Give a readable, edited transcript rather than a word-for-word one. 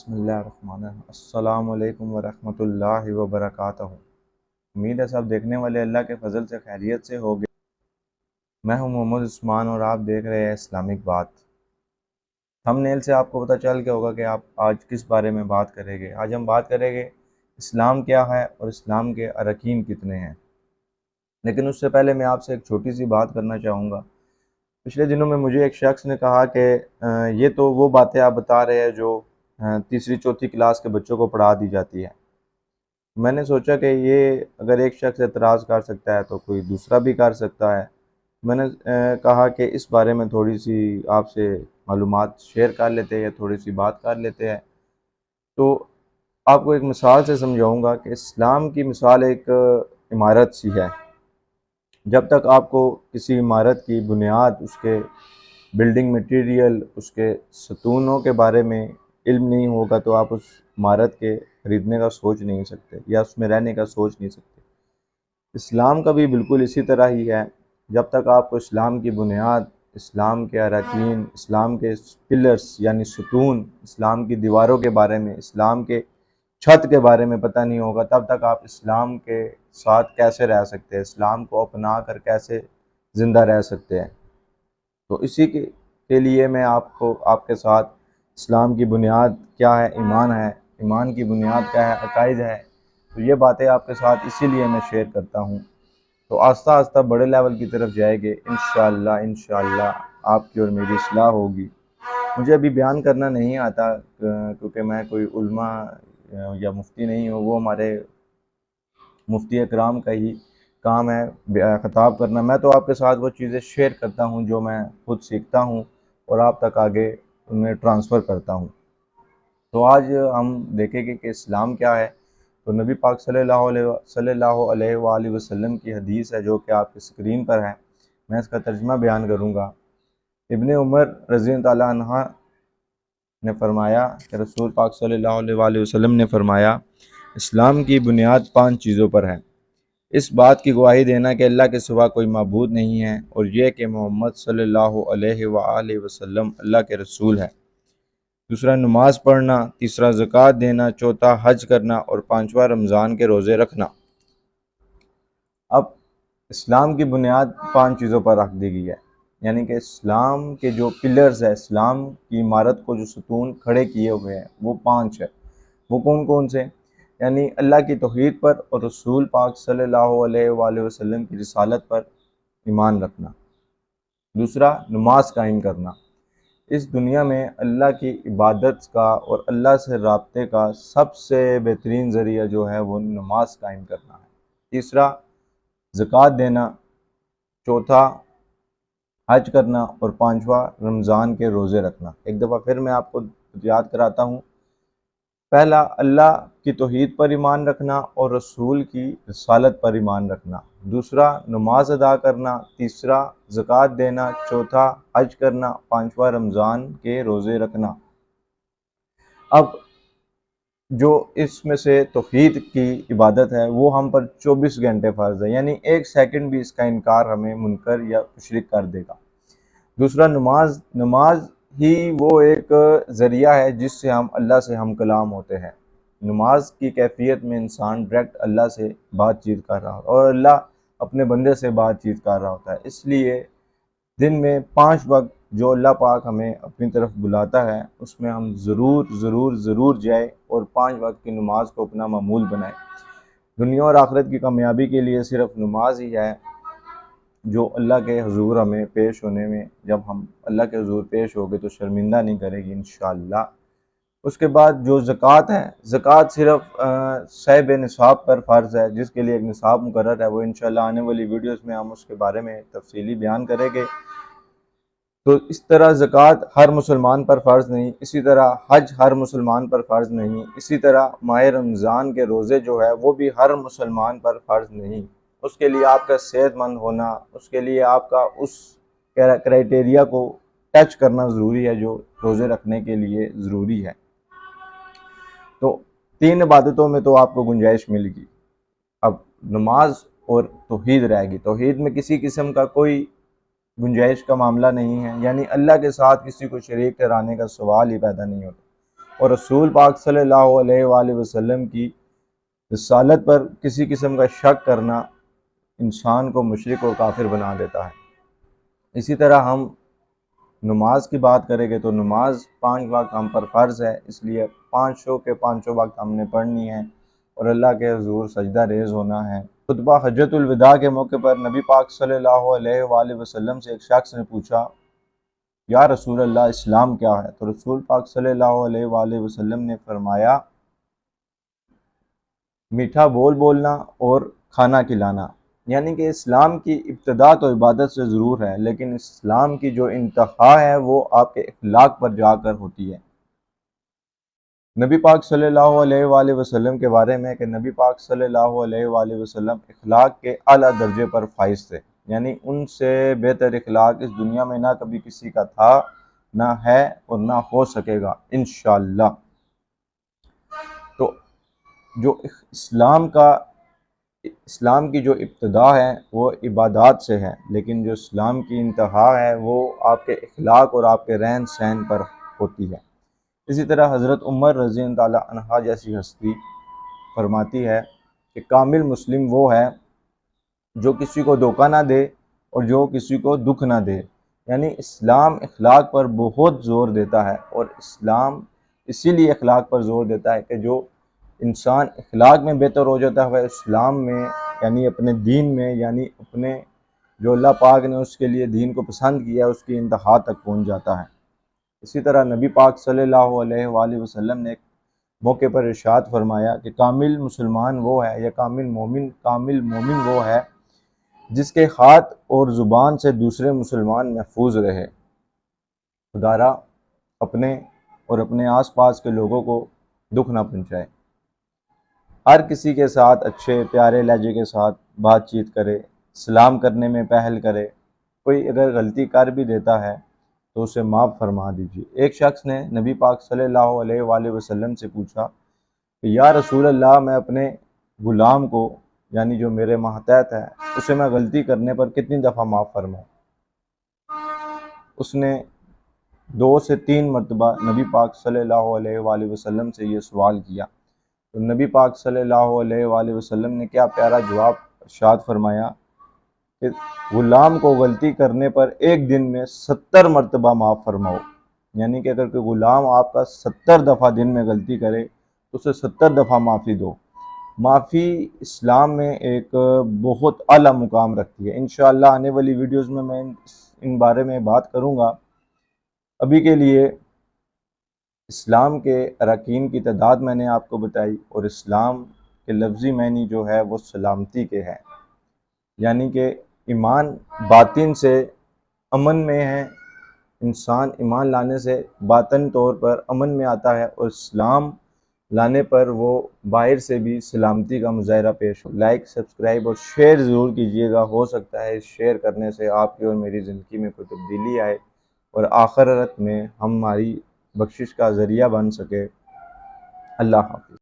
بسم اللہ الرحمن الرحیم۔ السلام علیکم ورحمۃ اللہ وبرکاتہ۔ امید ہے سب دیکھنے والے اللہ کے فضل سے خیریت سے ہوگے۔ میں ہوں محمد عثمان اور آپ دیکھ رہے ہیں اسلامک بات۔ تھمب نیل سے آپ کو پتہ چل گیا ہوگا کہ آپ آج کس بارے میں بات کریں گے۔ آج ہم بات کریں گے اسلام کیا ہے اور اسلام کے ارکین کتنے ہیں۔ لیکن اس سے پہلے میں آپ سے ایک چھوٹی سی بات کرنا چاہوں گا۔ پچھلے دنوں میں مجھے ایک شخص نے کہا کہ یہ تو وہ باتیں آپ بتا رہے ہیں جو تیسری چوتھی کلاس کے بچوں کو پڑھا دی جاتی ہے۔ میں نے سوچا کہ یہ اگر ایک شخص اعتراض کر سکتا ہے تو کوئی دوسرا بھی کر سکتا ہے۔ میں نے کہا کہ اس بارے میں تھوڑی سی آپ سے معلومات شیئر کر لیتے ہیں یا تھوڑی سی بات کر لیتے ہیں۔ تو آپ کو ایک مثال سے سمجھاؤں گا کہ اسلام کی مثال ایک عمارت سی ہے۔ جب تک آپ کو کسی عمارت کی بنیاد، اس کے بلڈنگ مٹیریل، اس کے ستونوں کے بارے میں علم نہیں ہوگا تو آپ اس عمارت کے خریدنے کا سوچ نہیں سکتے یا اس میں رہنے کا سوچ نہیں سکتے۔ اسلام کا بھی بالکل اسی طرح ہی ہے۔ جب تک آپ کو اسلام کی بنیاد، اسلام کے اراکین، اسلام کے پلرز یعنی ستون، اسلام کی دیواروں کے بارے میں، اسلام کے چھت کے بارے میں پتہ نہیں ہوگا، تب تک آپ اسلام کے ساتھ کیسے رہ سکتے ہیں، اسلام کو اپنا کر کیسے زندہ رہ سکتے ہیں۔ تو اسی کے لیے میں آپ کے ساتھ اسلام کی بنیاد کیا ہے، ایمان ہے، ایمان کی بنیاد کیا ہے، عقائد ہے، تو یہ باتیں آپ کے ساتھ اسی لیے میں شیئر کرتا ہوں۔ تو آہستہ آہستہ بڑے لیول کی طرف جائے گے انشاءاللہ آپ کی اور میری اصلاح ہوگی۔ مجھے ابھی بیان کرنا نہیں آتا کیونکہ میں کوئی علماء یا مفتی نہیں ہوں، وہ ہمارے مفتی اکرام کا ہی کام ہے خطاب کرنا۔ میں تو آپ کے ساتھ وہ چیزیں شیئر کرتا ہوں جو میں خود سیکھتا ہوں اور آپ تک آگے انہیں ٹرانسفر کرتا ہوں۔ تو آج ہم دیکھیں گے کہ اسلام کیا ہے۔ تو نبی پاک صلی اللہ علیہ وآلہ وسلم کی حدیث ہے جو کہ آپ کی اسکرین پر ہے۔ میں اس کا ترجمہ بیان کروں گا۔ ابن عمر رضی اللہ عنہ نے فرمایا کہ رسول پاک صلی اللہ علیہ وآلہ وسلم نے فرمایا، اسلام کی بنیاد 5 چیزوں پر ہے۔ اس بات کی گواہی دینا کہ اللہ کے سوا کوئی معبود نہیں ہے، اور یہ کہ محمد صلی اللہ علیہ وآلہ وسلم اللہ کے رسول ہے۔ دوسرا نماز پڑھنا، تیسرا زکوٰۃ دینا، چوتھا حج کرنا، اور پانچواں رمضان کے روزے رکھنا۔ اب اسلام کی بنیاد 5 چیزوں پر رکھ دی گئی ہے، یعنی کہ اسلام کے جو پلرز ہے، اسلام کی عمارت کو جو ستون کھڑے کیے ہوئے ہیں وہ 5 ہے۔ وہ کون کون سے؟ یعنی اللہ کی توحید پر اور رسول پاک صلی اللہ علیہ وآلہ وسلم کی رسالت پر ایمان رکھنا۔ دوسرا نماز قائم کرنا۔ اس دنیا میں اللہ کی عبادت کا اور اللہ سے رابطے کا سب سے بہترین ذریعہ جو ہے وہ نماز قائم کرنا ہے۔ تیسرا زکوٰۃ دینا، چوتھا حج کرنا، اور پانچواں رمضان کے روزے رکھنا۔ ایک دفعہ پھر میں آپ کو یاد کراتا ہوں۔ پہلا اللہ کی توحید پر ایمان رکھنا اور رسول کی رسالت پر ایمان رکھنا۔ دوسرا نماز ادا کرنا، تیسرا زکوٰۃ دینا، چوتھا حج کرنا، پانچواں رمضان کے روزے رکھنا۔ اب جو اس میں سے توحید کی عبادت ہے وہ ہم پر 24 گھنٹے فرض ہے، یعنی 1 سیکنڈ بھی اس کا انکار ہمیں منکر یا مشرک کر دے گا۔ دوسرا نماز ہی وہ ایک ذریعہ ہے جس سے ہم اللہ سے ہم کلام ہوتے ہیں۔ نماز کی کیفیت میں انسان ڈائریکٹ اللہ سے بات چیت کر رہا ہوتا ہے اور اللہ اپنے بندے سے بات چیت کر رہا ہوتا ہے۔ اس لیے دن میں 5 وقت جو اللہ پاک ہمیں اپنی طرف بلاتا ہے اس میں ہم ضرور جائیں اور 5 وقت کی نماز کو اپنا معمول بنائیں۔ دنیا اور آخرت کی کامیابی کے لیے صرف نماز ہی ہے جو اللہ کے حضور ہمیں پیش ہونے میں، جب ہم اللہ کے حضور پیش ہوگے تو شرمندہ نہیں کرے گی انشاءاللہ۔ اس کے بعد جو زکوٰۃ ہے، زکوٰۃ صرف صاحب نصاب پر فرض ہے، جس کے لیے ایک نصاب مقرر ہے۔ وہ انشاءاللہ آنے والی ویڈیوز میں ہم اس کے بارے میں تفصیلی بیان کریں گے۔ تو اس طرح زکوٰۃ ہر مسلمان پر فرض نہیں، اسی طرح حج ہر مسلمان پر فرض نہیں، اسی طرح ماہ رمضان کے روزے جو ہے وہ بھی ہر مسلمان پر فرض نہیں۔ اس کے لیے آپ کا صحت مند ہونا، اس کے لیے آپ کا اس کرائٹیریا کو ٹچ کرنا ضروری ہے جو روزے رکھنے کے لیے ضروری ہے۔ تو 3 عبادتوں میں تو آپ کو گنجائش مل گی۔ اب نماز اور توحید رہے گی۔ توحید میں کسی قسم کا کوئی گنجائش کا معاملہ نہیں ہے، یعنی اللہ کے ساتھ کسی کو شریک ٹھہرانے کا سوال ہی پیدا نہیں ہوتا۔ اور رسول پاک صلی اللہ علیہ وآلہ وسلم کی رسالت پر کسی قسم کا شک کرنا انسان کو مشرک اور کافر بنا دیتا ہے۔ اسی طرح ہم نماز کی بات کریں گے تو نماز 5 وقت ہم پر فرض ہے، اس لیے 5 کے 5 وقت ہم نے پڑھنی ہے اور اللہ کے حضور سجدہ ریز ہونا ہے۔ خطبہ حجۃ الوداع کے موقع پر نبی پاک صلی اللہ علیہ وآلہ وسلم سے ایک شخص نے پوچھا، یا رسول اللہ اسلام کیا ہے؟ تو رسول پاک صلی اللہ علیہ وآلہ وسلم نے فرمایا، میٹھا بولنا اور کھانا کھلانا۔ یعنی کہ اسلام کی ابتدا تو عبادت سے ضرور ہے، لیکن اسلام کی جو انتہا ہے وہ آپ کے اخلاق پر جا کر ہوتی ہے۔ نبی پاک صلی اللہ علیہ وآلہ وسلم کے بارے میں کہ نبی پاک صلی اللہ علیہ وآلہ وسلم اخلاق کے اعلیٰ درجے پر فائز تھے، یعنی ان سے بہتر اخلاق اس دنیا میں نہ کبھی کسی کا تھا، نہ ہے اور نہ ہو سکے گا انشاءاللہ۔ تو جو اسلام کی جو ابتدا ہے وہ عبادات سے ہے، لیکن جو اسلام کی انتہا ہے وہ آپ کے اخلاق اور آپ کے رہن سہن پر ہوتی ہے۔ اسی طرح حضرت عمر رضی اللہ تعالیٰ عنہ جیسی ہستی فرماتی ہے کہ کامل مسلم وہ ہے جو کسی کو دھوکہ نہ دے اور جو کسی کو دکھ نہ دے۔ یعنی اسلام اخلاق پر بہت زور دیتا ہے، اور اسلام اسی لیے اخلاق پر زور دیتا ہے کہ جو انسان اخلاق میں بہتر ہو جاتا ہے وہ اسلام میں یعنی اپنے دین میں یعنی اپنے جو اللہ پاک نے اس کے لیے دین کو پسند کیا اس کی انتہا تک پہنچ جاتا ہے۔ اسی طرح نبی پاک صلی اللہ علیہ وآلہ وسلم نے ایک موقع پر ارشاد فرمایا کہ کامل مسلمان وہ ہے یا کامل مومن وہ ہے جس کے ہاتھ اور زبان سے دوسرے مسلمان محفوظ رہے، خدارا اپنے اور اپنے آس پاس کے لوگوں کو دکھ نہ پہنچائے، ہر کسی کے ساتھ اچھے پیارے لہجے کے ساتھ بات چیت کرے، سلام کرنے میں پہل کرے، کوئی اگر غلطی کر بھی دیتا ہے تو اسے معاف فرما دیجیے۔ ایک شخص نے نبی پاک صلی اللہ علیہ وآلہ وسلم سے پوچھا کہ یا رسول اللہ میں اپنے غلام کو یعنی جو میرے ماتحت ہے اسے میں غلطی کرنے پر کتنی دفعہ معاف فرماؤں؟ اس نے 2 سے 3 مرتبہ نبی پاک صلی اللہ علیہ وآلہ وسلم سے یہ سوال کیا، تو نبی پاک صلی اللہ علیہ وآلہ وسلم نے کیا پیارا جواب ارشاد فرمایا کہ غلام کو غلطی کرنے پر ایک دن میں 70 مرتبہ معاف فرماؤ۔ یعنی کہ اگر کوئی غلام آپ کا 70 دفعہ دن میں غلطی کرے تو اسے 70 دفعہ معافی دو۔ معافی اسلام میں ایک بہت اعلیٰ مقام رکھتی ہے۔ انشاءاللہ آنے والی ویڈیوز میں ان بارے میں بات کروں گا۔ ابھی کے لیے اسلام کے اراکین کی تعداد میں نے آپ کو بتائی، اور اسلام کے لفظی معنی جو ہے وہ سلامتی کے ہے، یعنی کہ ایمان باطن سے امن میں ہے، انسان ایمان لانے سے باطن طور پر امن میں آتا ہے، اور اسلام لانے پر وہ باہر سے بھی سلامتی کا مظاہرہ پیش ہو۔ لائک، سبسکرائب اور شیئر ضرور کیجیے گا، ہو سکتا ہے شیئر کرنے سے آپ کی اور میری زندگی میں کوئی تبدیلی آئے اور آخرت میں ہماری بخشش کا ذریعہ بن سکے۔ اللہ حافظ۔